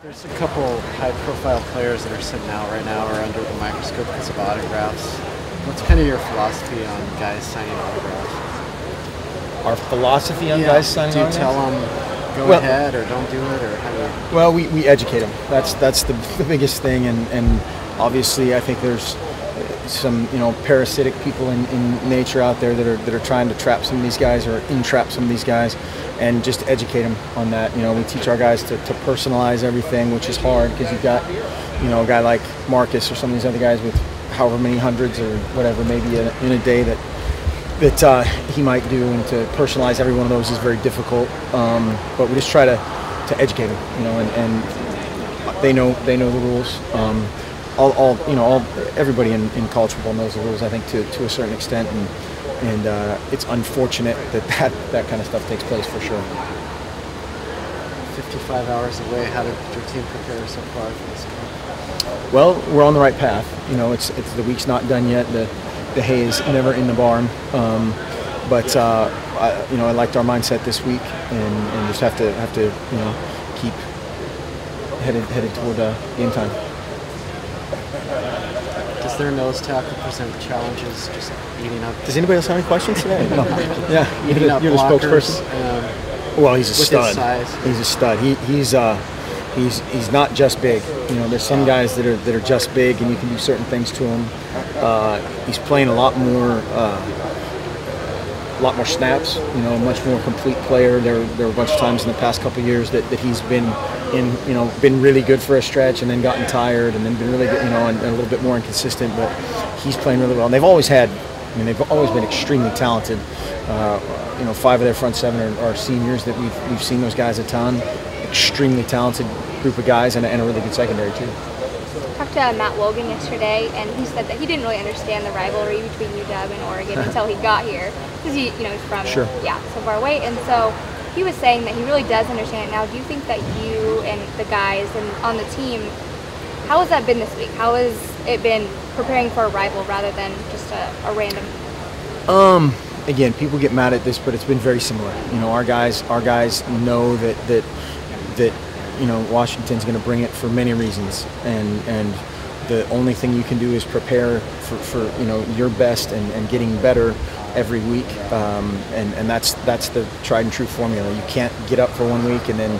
There's a couple high-profile players that are sitting out right now or under the microscope because of autographs. What's kind of your philosophy on guys signing autographs? Our philosophy on guys signing autographs? Do you autographs? tell them go ahead or don't do it, or how do you? Well, we educate them. That's the biggest thing, and obviously I think there's some parasitic people in nature out there that are trying to trap some of these guys or entrap some of these guys, and just educate them on that. We teach our guys to personalize everything, which is hard because you've got a guy like Marcus or some of these other guys with however many hundreds or whatever maybe in a day that he might do, and to personalize every one of those is very difficult. But we just try to educate them, and they know the rules. Everybody in college football knows the rules, I think, to a certain extent, and it's unfortunate that kind of stuff takes place for sure. 55 hours away. How did your team prepare so far for this game? Well, we're on the right path. It's the week's not done yet. The hay is never in the barn. But I liked our mindset this week, and just have to keep headed toward game time. Does their nose tackle present challenges just eating up? Does anybody else have any questions today? No. Yeah, you're the spokesperson. Well, he's a stud. His size. He's a stud. He's not just big. There's some guys that are just big, and you can do certain things to him. He's playing a lot more snaps. Much more complete player. There were a bunch of times in the past couple of years that he's been been really good for a stretch and then gotten tired and then been really good, and a little bit more inconsistent. But he's playing really well. And they've always been extremely talented. 5 of their front 7 are seniors that we've seen those guys a ton. Extremely talented group of guys, and a really good secondary too. Talked to Matt Logan yesterday, and he said that he didn't really understand the rivalry between UW and Oregon until he got here, because he's from so far away, and so he was saying that he really does understand it now. Do you think that you and the guys and on the team, how has that been this week? How has it been preparing for a rival rather than just a random? Again, people get mad at this, but it's been very similar. Our guys know that Washington's going to bring it for many reasons, and the only thing you can do is prepare for your best and getting better every week, and that's the tried and true formula. You can't get up for one week and then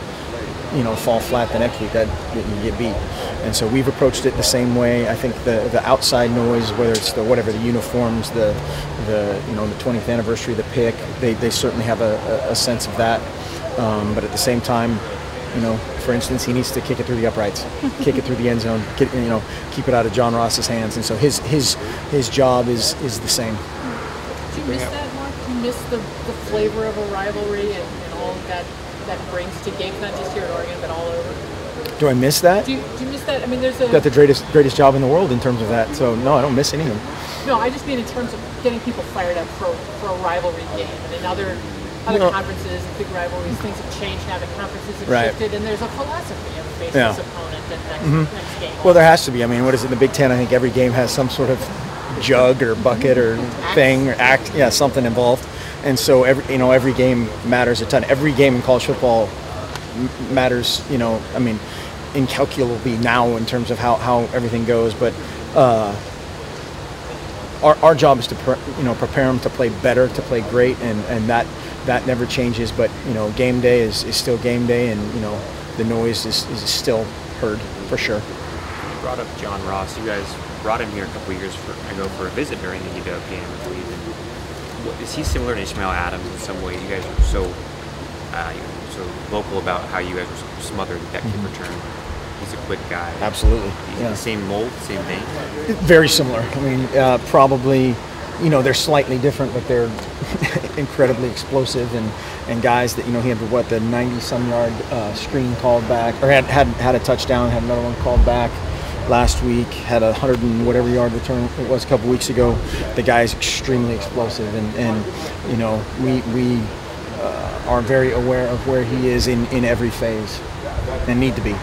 fall flat the next week. That you get beat. And so we've approached it the same way. I think the outside noise, whether it's the uniforms, the 20th anniversary, the pick, they certainly have a sense of that. But at the same time, for instance, he needs to kick it through the uprights, kick it through the end zone, keep it out of John Ross's hands, and so his job is the same. Do you miss that, Mark? Do you miss the flavor of a rivalry and all that brings to games, not just here at Oregon, but all over? Do I miss that? Do you miss that? I mean, there's got the greatest job in the world in terms of that, so no, I don't miss anything. No, I just mean in terms of getting people fired up for a rivalry game, and in other conferences and big rivalries, things have changed now. The conferences have shifted, and there's a philosophy of a baseless opponent and next game. Well, there has to be. I mean, what is it in the Big Ten? I think every game has some sort of jug or bucket or thing or act, something involved, and so every game matters a ton. Every game in college football matters. Incalculably now in terms of how everything goes, but our job is to prepare them to play better, to play great, and that never changes. But game day is still game day, and the noise is still heard for sure. You brought up John Ross. You guys brought him here a couple of years ago for a visit during the UW game, I believe. And is he similar to Ishmael Adams in some way? You guys are so vocal about how you guys were smothered that kick return. He's a quick guy. Absolutely. He's the same mold, same thing. Very similar. I mean, probably, they're slightly different, but they're incredibly explosive and guys that, he had the 90-some yard screen called back, or had a touchdown, had another one called back last week, had 100 and whatever yard return it was a couple weeks ago. The guy is extremely explosive, and we are very aware of where he is in every phase and need to be.